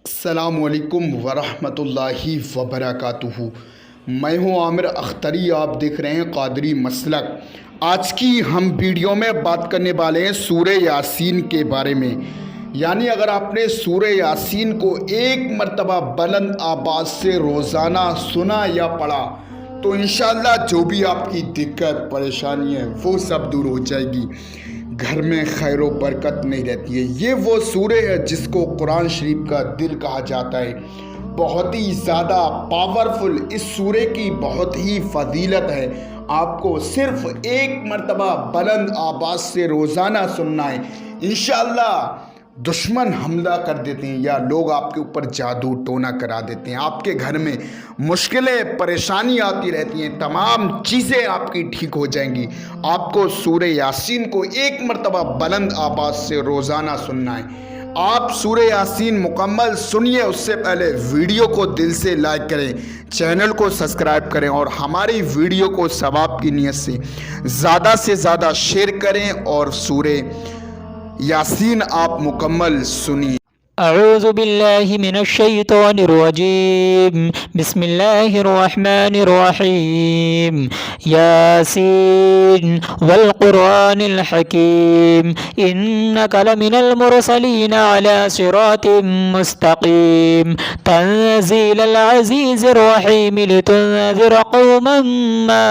अस्सलामुअलैकुम वरहमतुल्लाहि वबरकातुहू। मैं हूं आमिर अख्तरी, आप देख रहे हैं कादरी मसलक। आज की हम वीडियो में बात करने वाले हैं सूरे यासीन के बारे में। यानी अगर आपने सूरे यासीन को एक मरतबा बुलंद आवाज़ से रोज़ाना सुना या पढ़ा तो इंशाअल्लाह जो भी आपकी दिक्कत परेशानी है वो सब दूर हो जाएगी। घर में खैर व बरकत नहीं रहती है। ये वो सूरे है जिसको कुरान शरीफ का दिल कहा जाता है। बहुत ही ज़्यादा पावरफुल इस सूरे की बहुत ही फजीलत है। आपको सिर्फ एक मरतबा बुलंद आवाज़ से रोज़ाना सुनना है। इंशाअल्लाह दुश्मन हमला कर देते हैं या लोग आपके ऊपर जादू टोना करा देते हैं, आपके घर में मुश्किलें परेशानी आती रहती हैं, तमाम चीज़ें आपकी ठीक हो जाएंगी। आपको सूरे यासीन को एक मरतबा बुलंद आवाज़ से रोज़ाना सुनना है। आप सूरे यासीन मुकम्मल सुनिए, उससे पहले वीडियो को दिल से लाइक करें, चैनल को सब्सक्राइब करें और हमारी वीडियो को सवाब की नीयत से ज़्यादा शेयर करें और सूरे यासीन आप मुकम्मल सुनिए। अऊज़ु बिल्लाहि मिनश शैतानिर रजीम। बिस्मिल्लाहिर रहमानिर रहीम। यासीन वल कुरआनिल हकीम इन्नका लमिनल मुरसलीन अला सिरातिम मुस्तकीम तंज़ीलल अज़ीज़िर रहीम लितुन्ज़िर क़ौमन मा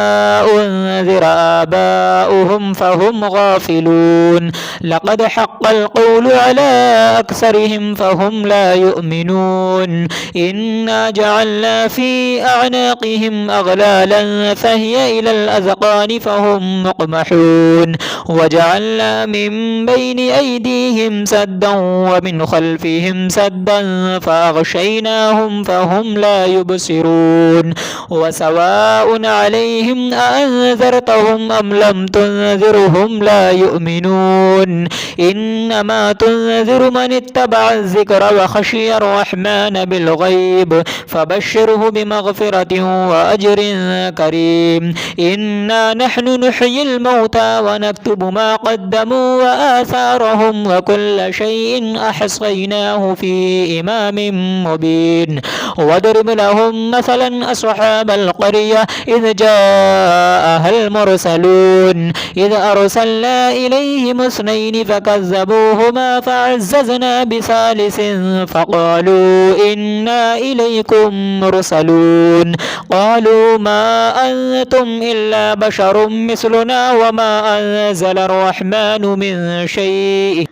उन्ज़िर आबाउहुम फ़हुम गाफ़िलून लक़द हक़्क़ल क़ौलु अला अक्सरिहिम फ़हुम ला युमिनून इन्ना जअलना फ़ी अअनाक़िहिम अग़लालन फ़हिय इलल अज़क़ानि फ़हुम मुक़महून वजअलना मिन बैनि अयदीहिम सद्दन व मिन ख़ल्फ़िहिम सद्दन फ़अग़शयनाहुम फ़हुम ला युबसिरून वसवाउन अलैहिम अअन्ज़रतहुम अम लम तुन्ज़िरहुम ला युमिनून इन्नमा तुन्ज़िरु मन इत्तबअ الذِّक्र वख़शिय अर्रहमान बिलग़ैब फ़बश्शिरहु बिमग़फ़िरतिन वअज्रिन करीम इन्ना नहनु नुह्यिल मौता वनक्तुबु मा क़द्दमू वआसारहुम वकुल्ल शैइन अहसयनाहु फ़ी इमामिन मुबीन वदरिब लहुम मसलन अस्हाबल क़रिया इज़ जाअहल मुरसलून इज़ अरसलना इलैहिम इस्नैनि फ़कज़्ज़बूहुमा फ़अज़्ज़ज़ना बिसालिसिन फ़क़ालू इन्ना इलैकुम मुरसलून क़ालू मा अंतुम इल्ला बशरुम मिस्लुना वमा अंज़ल अर्रहमानु मिन शैइन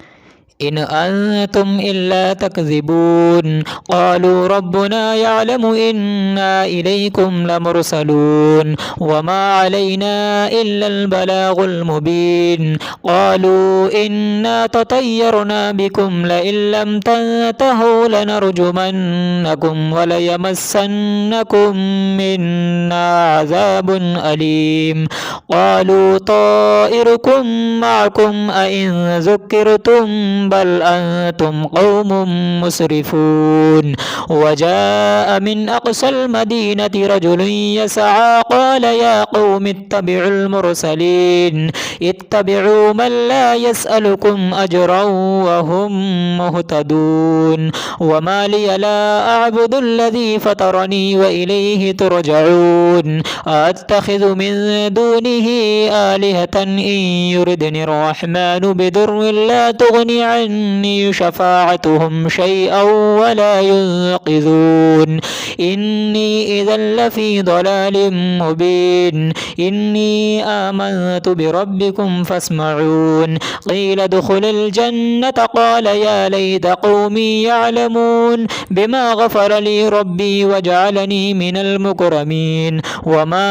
इन अंतुम इल्ला तकज़िबून क़ालू रब्बुना यअलमु इन्ना इलैकुम लमुरसलून वमा अलैना इल्लल बलागुल मुबीन क़ालू इन्ना ततय्यरना बिकुम लइन लम तंतहू लनरजुमन्नकुम वलयमस्सन्नकुम मिन्ना अज़ाबुन अलीम क़ालू ताइरुकुम मअकुम अइन ज़ुक्किरतुम बल अंतुम कौमुम मुसरिफून वजाअ मिन अक़सल मदीनति रजुलुन यसअ क़ाल या क़ौम इत्तबिउल मुरसलीन इत्तबिउ मन ला यसअलुकुम अजरन वहुम मुहतदून वमा लिय ला अअबुदुल्लज़ी फ़तरनी व इलैहि तुरजऊन अत्तख़िज़ु मिन दूनिही आलिहतन इन युरिदनिर रहमानु बिदुर्रिन ला तुग़नि अन्नी शफ़ाअतुहुम शैअन वला युन्क़िज़ून इन्नी इज़न लफ़ी ضलालिम मुबीन इन्नी आमनतु बिरब्बिकुम फ़स्मऊन क़ील उद्ख़ुलिल जन्नत क़ाल या लैत क़ौमी यअलमून बिमा ग़फ़र ली रब्बी वजअलनी मिनल मुकरमीन वमा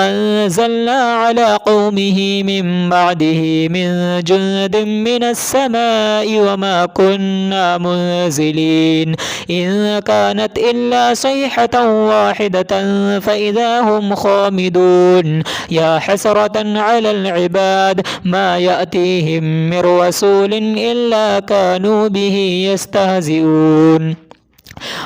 अंज़लना अला क़ौमिही मिन बअदिही मिन जुन्दिन मिनस समाइ वमा कुन्ना मुनज़िलीन इन कानत इल्ला सयहतन वाहिदतन फ़इज़ा हुम ख़ामिदून या हसरतन अलल इबाद मा यअतीहिम मिर रसूलिन इल्ला कानू बिही यस्तहज़िऊन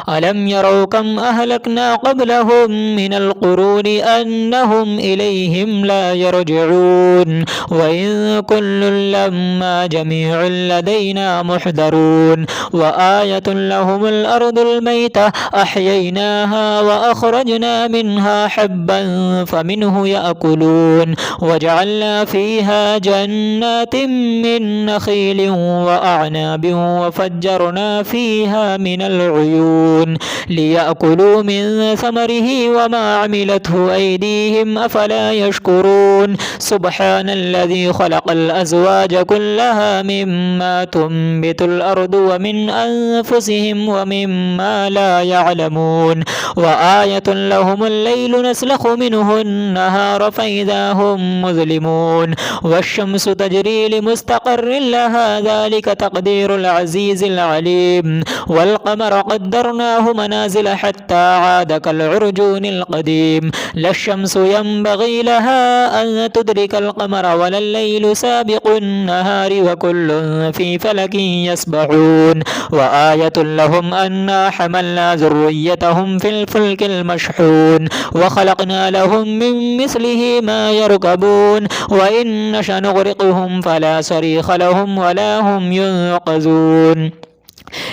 ألم يروا كم أهلكنا قبلهم من القرون أنهم إليهم لا يرجعون وإن كل لما جميع لدينا محضرون وآية لهم الأرض الميتة أحييناها وأخرجنا منها حبا فمنه يأكلون وجعلنا فيها جنات من نخيل وأعناب وفجرنا فيها من العيون ليأكلوا من ثمره وما عملته أيديهم أفلا يشكرون سبحان الذي خلق الأزواج كلها مما تنبت الأرض ومن أنفسهم ومما لا يعلمون وآية لهم الليل نسلخ منه النهار فإذا هم مظلمون والشمس تجري لمستقر لها ذلك تقدير العزيز العليم والقمر قدرناه منازل حتى عاد كالعرجون القديم لا الشمس ينبغي لها أن تدرك القمر ولا الليل سابق النهار وكل في فلك يسبحون وآية لهم أنا حملنا ذريتهم في الفلك المشحون وخلقنا لهم من مثله ما يركبون وإن نشأ نغرقهم فلا صريخ لهم ولا هم ينقذون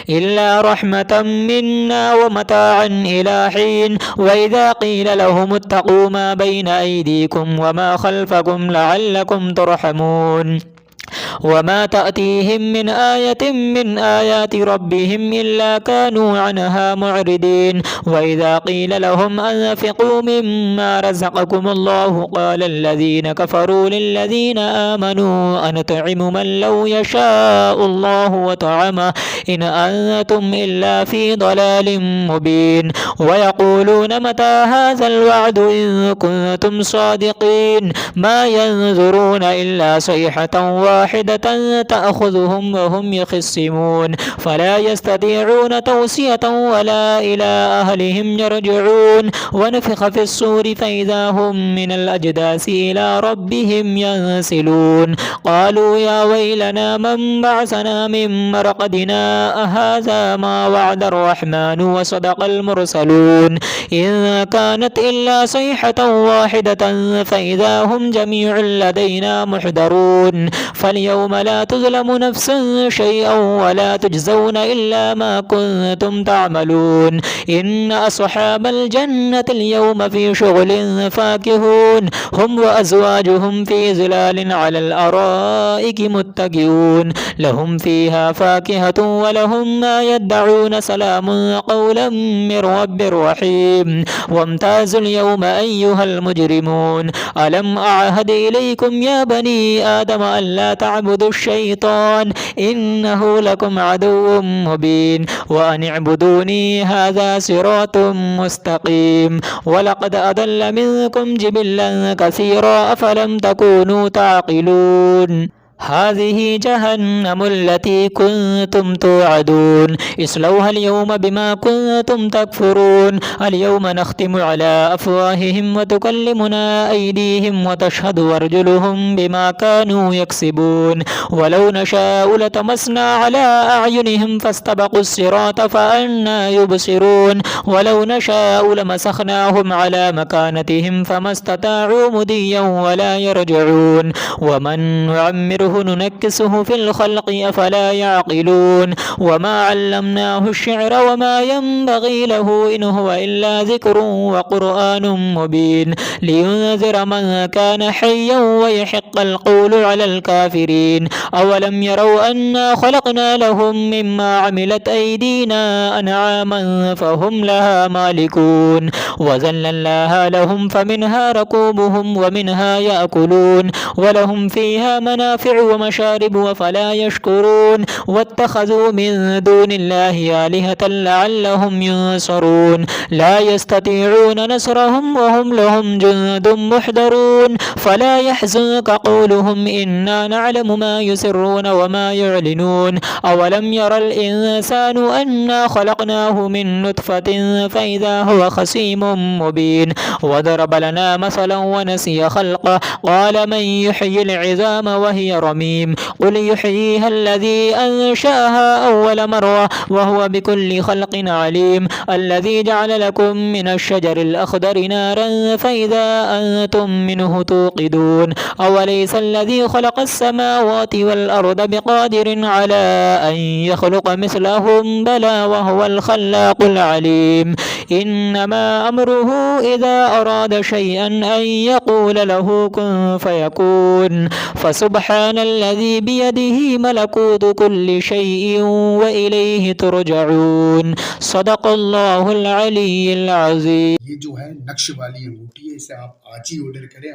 إلا رحمة منا ومتاعا إلى حين وإذا قيل لهم اتقوا ما بين أيديكم وما خلفكم لعلكم ترحمون وما تأتيهم من آية من آيات ربهم إلا كانوا عنها معرضين وإذا قيل لهم أنفقوا مما رزقكم الله قال الذين كفروا للذين آمنوا أنطعم من لو يشاء الله وطعمه إن أنتم إلا في ضلال مبين ويقولون متى هذا الوعد إن كنتم صادقين ما ينظرون إلا صيحة واحدة تأخذهم وهم يخصمون فلا يستطيعون توصية ولا إلى أهلهم يرجعون ونفخ في الصور فإذا هم من الأجداث إلى ربهم ينسلون قالوا يا ويلنا من بعثنا من مرقدنا أهذا ما وعد الرحمن وصدق المرسلون إن كانت إلا صيحة واحدة فإذا هم جميع لدينا محضرون فاليوم لا تظلم نفس شيئا ولا تجزون إلا ما كنتم تعملون إن أصحاب الجنة اليوم في شغل فاكهون هم وأزواجهم في ظلال على الأرائك متكئون لهم فيها فاكهة ولهم ما يدعون سلام قولا من رب رحيم وامتازوا اليوم أيها المجرمون ألم أعهد إليكم يا بني آدم ألا تعبدوا الشيطان إنه لكم عدو مبين وأن اعبدوني هذا صراط مستقيم ولقد أضل منكم جبلا كثيرا أفلم تكونوا تعقلون هذه جهنم التي كنتم توعدون اصلوها اليوم بما كنتم تكفرون اليوم نختم على أفواههم وتكلمنا أيديهم وتشهد أرجلهم بما كانوا يكسبون ولو نشاء لطمسنا على أعينهم فاستبقوا الصراط فأنى يبصرون ولو نشاء لمسخناهم على مكانتهم فما استطاعوا مضيا ولا يرجعون ومن نعمره ننكسه في الخلق أفلا يعقلون وما علمناه الشعر وما ينبغي له إن هو إلا ذكر وقرآن مبين لينذر من كان حيا ويحق القول على الكافرين أولم يروا أنا خلقنا لهم مما عملت أيدينا أنعاما فهم لها مالكون وذللناها لهم فمنها ركوبهم ومنها يأكلون ولهم فيها منافع ومشارب وفلا يشكرون واتخذوا من دون الله آلهة لعلهم ينصرون لا يستطيعون نصرهم وهم لهم جند محضرون فلا يحزنك قولهم إنا نعلم ما يسرون وما يعلنون أولم ير الإنسان أنا خلقناه من نطفة فإذا هو خصيم مبين وضرب لنا مثلا ونسي خلقه قال من يحيي العظام وهي رميم قل يحييها الذي أنشأها أول مرة وهو بكل خلق عليم الذي جعل لكم من الشجر الأخضر نارا فإذا أنتم منه توقدون أوليس الذي خلق السماوات والأرض بقادر على أن يخلق مثلهم بلى وهو الخلاق العليم إنما أمره إذا أراد شيئا أن يقول له كن فيكون فسبحان الذي بيده ملكوت كل شيء وإليه ترجعون صدق الله العلي العظيम। ये जो है नक्श वाली अंगूठी है, इसे आप आज ही ऑर्डर करें,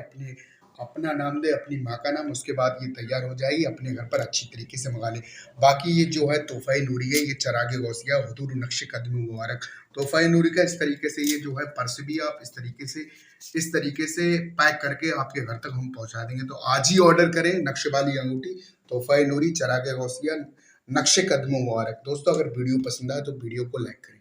अपना नाम दे, अपनी माँ का नाम, उसके बाद ये तैयार हो जाएगी, अपने घर पर अच्छी तरीके से मंगा लें। बाकी ये जो है तोहफ़ा नूरी है, ये चरागे गौसिया हुजूर नक्श कदम मुबारक तोहफ़ा नूरी का। इस तरीके से ये जो है पर्स भी आप इस तरीके से पैक करके आपके घर तक हम पहुंचा देंगे। तो आज ही ऑर्डर करें नक्श वाली अंगूठी तोहफ़ा नूरी चरागे गौसिया नक्श कदम मुबारक। दोस्तों, अगर वीडियो पसंद आए तो वीडियो को लाइक करें।